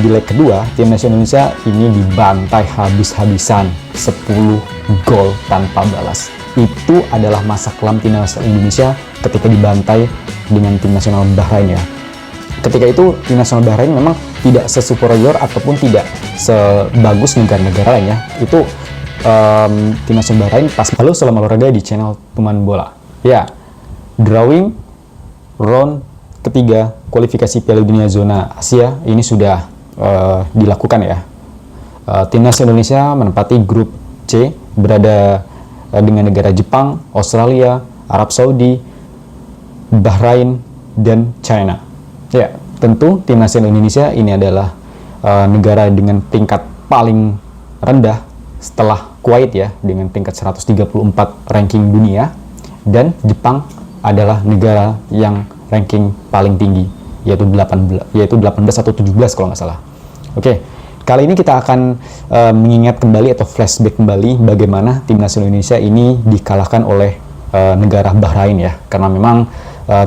di leg kedua, timnas Indonesia ini dibantai habis-habisan 10 gol tanpa balas. Itu adalah masa kelam timnas Indonesia ketika dibantai dengan tim nasional Bahrain ya. Ketika itu tim nasional Bahrain memang tidak sesuperior ataupun tidak sebagus negara-negara lain ya. Itu tim nasional Bahrain pas. Halo, selamat olahraga di channel Teman Bola. Ya, drawing round ketiga kualifikasi Piala Dunia zona Asia ini sudah dilakukan ya. Timnas Indonesia menempati grup C berada dengan negara Jepang, Australia, Arab Saudi, Bahrain, dan China. Ya, tentu timnas Indonesia ini adalah negara dengan tingkat paling rendah setelah Kuwait ya, dengan tingkat 134 ranking dunia, dan Jepang adalah negara yang ranking paling tinggi, yaitu 18 atau 17 kalau nggak salah. Oke, kali ini kita akan mengingat kembali atau flashback kembali bagaimana timnas Indonesia ini dikalahkan oleh negara Bahrain ya, karena memang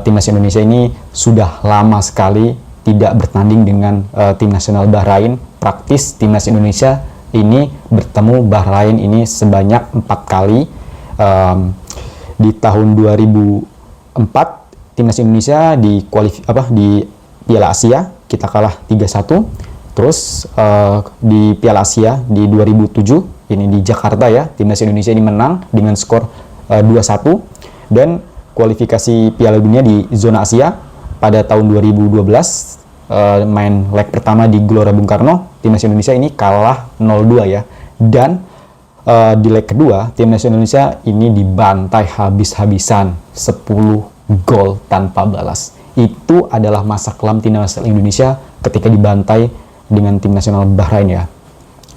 timnas Indonesia ini sudah lama sekali tidak bertanding dengan tim nasional Bahrain. Praktis timnas Indonesia ini bertemu Bahrain ini sebanyak 4 kali. Di tahun 2004 timnas Indonesia di Piala Asia kita kalah 3-1. Terus di Piala Asia di 2007 ini di Jakarta ya, timnas Indonesia ini menang dengan skor 2-1. Dan kualifikasi Piala Dunia di zona Asia pada tahun 2012 main leg pertama di Gelora Bung Karno, timnas Indonesia ini kalah 0-2 ya. Dan di leg kedua timnas Indonesia ini dibantai habis-habisan 10 gol tanpa balas. Itu adalah masa kelam timnas Indonesia ketika dibantai dengan tim nasional Bahrain ya.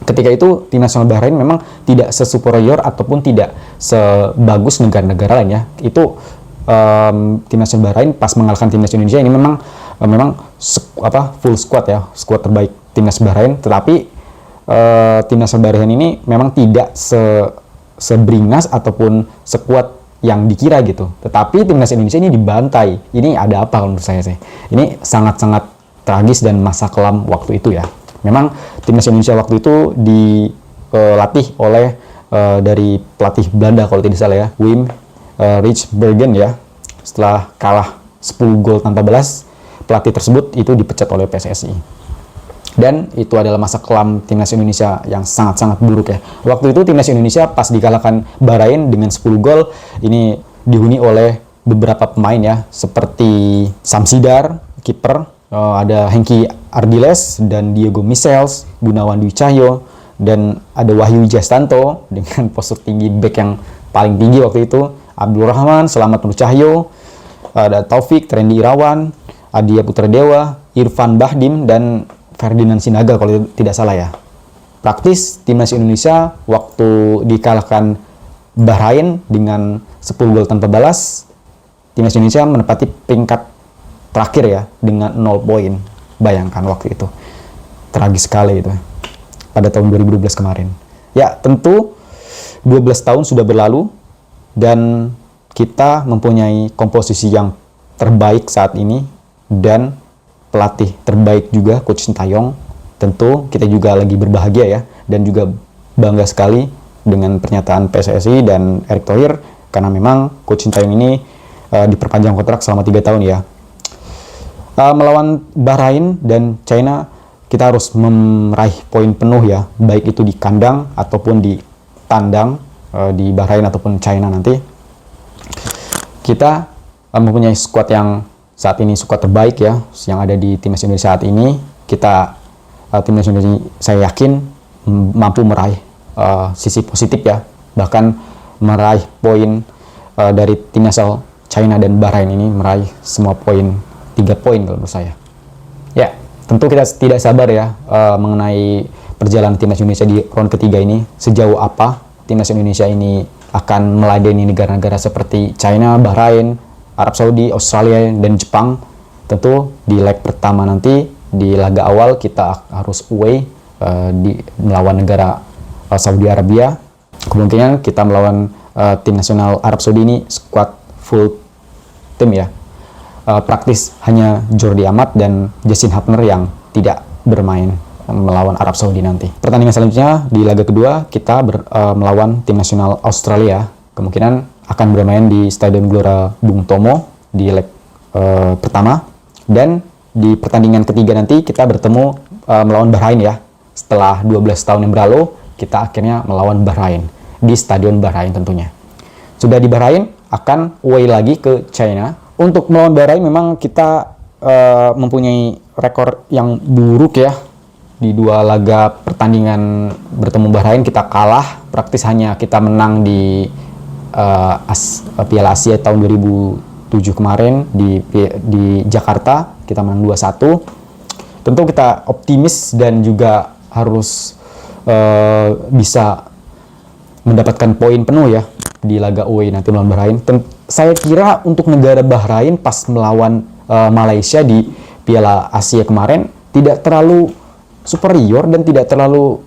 Ketika itu tim nasional Bahrain memang tidak sesuperior ataupun tidak sebagus negara-negara lain ya. Itu tim nasional Bahrain pas mengalahkan timnas Indonesia ini memang full squad ya, squad terbaik timnas Bahrain. Tetapi tim nasional Bahrain ini memang tidak seberingas ataupun sekuat yang dikira gitu. Tetapi timnas Indonesia ini dibantai. Ini ada apa menurut saya sih? Ini sangat-sangat tragis dan masa kelam waktu itu ya. Memang timnas Indonesia waktu itu dilatih oleh dari pelatih Belanda kalau tidak salah ya, Wim Rijsbergen ya. Setelah kalah 10 gol tanpa balas, pelatih tersebut itu dipecat oleh PSSI. Dan itu adalah masa kelam timnas Indonesia yang sangat-sangat buruk ya. Waktu itu timnas Indonesia pas dikalahkan Bahrain dengan 10 gol, ini dihuni oleh beberapa pemain ya, seperti Samsidar, kiper, ada Hengki Ardiles dan Diego Michels, Gunawan Dwi Cahyo, dan ada Wahyu Wijastanto dengan postur tinggi back yang paling tinggi waktu itu, Abdul Rahman, Selamat Nur Cahyo, ada Taufik, Trendy Irawan, Adia Putradewa, Irfan Bahdim, dan Ferdinand Sinaga kalau tidak salah ya. Praktis timnas Indonesia waktu dikalahkan Bahrain dengan 10 gol tanpa balas, timnas Indonesia menempati peringkat terakhir ya dengan 0 poin. Bayangkan waktu itu. Tragis sekali itu. Pada tahun 2012 kemarin. Ya, tentu 12 tahun sudah berlalu dan kita mempunyai komposisi yang terbaik saat ini dan pelatih terbaik juga, Coach Sintayong. Tentu kita juga lagi berbahagia ya, dan juga bangga sekali dengan pernyataan PSSI dan Erick Thohir, karena memang Coach Sintayong ini diperpanjang kontrak selama 3 tahun ya. Melawan Bahrain dan China, kita harus meraih poin penuh ya, baik itu di kandang ataupun di tandang, di Bahrain ataupun China nanti. Kita mempunyai skuad yang saat ini squad terbaik ya, yang ada di timnas Indonesia saat ini. Timnas Indonesia saya yakin mampu meraih sisi positif ya, bahkan meraih poin dari timnas China dan Bahrain ini, meraih semua poin, 3 poin kalau menurut saya. Ya, tentu kita tidak sabar ya mengenai perjalanan timnas Indonesia di round ketiga ini. Sejauh apa timnas Indonesia ini akan meladeni negara-negara seperti China, Bahrain, Arab Saudi, Australia, dan Jepang. Tentu di leg pertama nanti, di laga awal kita harus away melawan negara Saudi Arabia. Kemungkinan kita melawan tim nasional Arab Saudi ini squad full tim ya. Praktis hanya Jordi Amat dan Justin Hapner yang tidak bermain melawan Arab Saudi nanti. Pertandingan selanjutnya di laga kedua kita melawan tim nasional Australia. Kemungkinan akan bermain di Stadion Gelora Bung Tomo di leg pertama, dan di pertandingan ketiga nanti kita bertemu melawan Bahrain ya. Setelah 12 tahun yang berlalu, kita akhirnya melawan Bahrain di Stadion Bahrain tentunya. Sudah di Bahrain, akan away lagi ke China. Untuk melawan Bahrain memang kita mempunyai rekor yang buruk ya. Di 2 laga pertandingan bertemu Bahrain kita kalah, praktis hanya kita menang di Piala Asia tahun 2007 kemarin di Jakarta, kita menang 2-1. Tentu kita optimis dan juga harus bisa mendapatkan poin penuh ya di laga away nanti melawan Bahrain. Saya kira untuk negara Bahrain pas melawan Malaysia di Piala Asia kemarin tidak terlalu superior dan tidak terlalu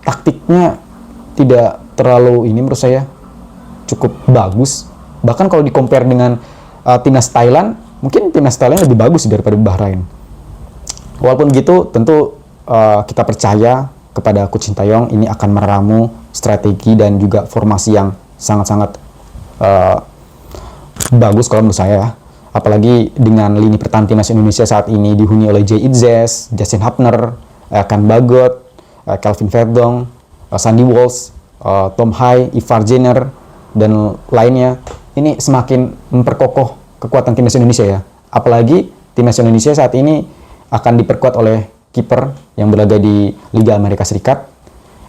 taktiknya tidak terlalu ini, menurut saya cukup bagus. Bahkan kalau di-compare dengan timnas Thailand, mungkin timnas Thailand lebih bagus daripada Bahrain. Walaupun begitu, tentu kita percaya kepada Coach Sintayong ini akan meramu strategi dan juga formasi yang sangat-sangat bagus kalau menurut saya. Apalagi dengan lini pertahanan timnas Indonesia saat ini dihuni oleh Jay Itzes, Justin Hapner, Kan Bagot, Kelvin Verdong, Sandy Walsh, Tom Hai, Ivar Jenner, dan lainnya. Ini semakin memperkokoh kekuatan timnas Indonesia ya. Apalagi timnas Indonesia saat ini akan diperkuat oleh kiper yang berlaga di Liga Amerika Serikat,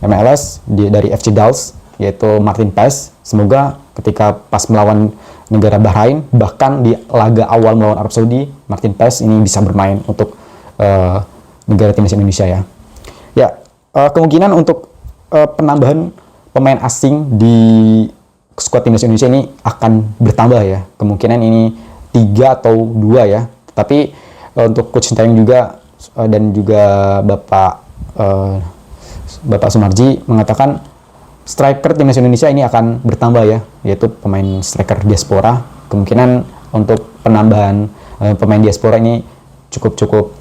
MLS, dari FC Dallas, yaitu Martin Paes. Semoga ketika pas melawan negara Bahrain, bahkan di laga awal melawan Arab Saudi, Martin Paes ini bisa bermain untuk negara timnas Indonesia ya. Ya, kemungkinan untuk penambahan pemain asing di skuad timnas Indonesia ini akan bertambah ya. Kemungkinan ini 3 atau 2 ya. Tapi untuk Coach Sintayong juga dan juga Bapak Sumarji mengatakan striker timnas Indonesia ini akan bertambah ya, yaitu pemain striker diaspora. Kemungkinan untuk penambahan pemain diaspora ini cukup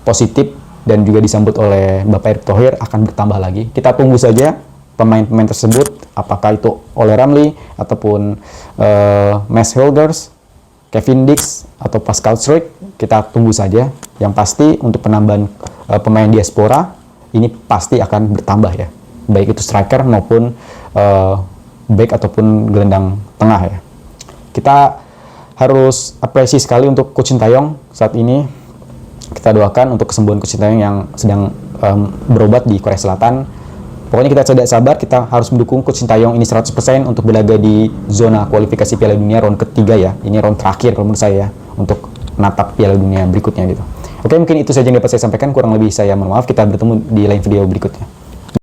positif dan juga disambut oleh Bapak Erick Thohir akan bertambah lagi. Kita tunggu saja pemain-pemain tersebut, apakah itu Ole Ramli ataupun Max Hilders, Kevin Dix atau Pascal Struijk, kita tunggu saja. Yang pasti untuk penambahan pemain diaspora ini pasti akan bertambah ya, baik itu striker maupun back ataupun gelandang tengah ya. Kita harus apresiasi sekali untuk Coach Sintayong saat ini. Kita doakan untuk kesembuhan Coach Sintayong yang sedang berobat di Korea Selatan. Pokoknya kita tidak sabar, kita harus mendukung Coach Sintayong ini 100% untuk berlaga di zona kualifikasi Piala Dunia round ketiga ya. Ini round terakhir kalau menurut saya untuk menatap Piala Dunia berikutnya gitu. Oke, mungkin itu saja yang dapat saya sampaikan. Kurang lebih saya mohon maaf. Kita bertemu di lain video berikutnya.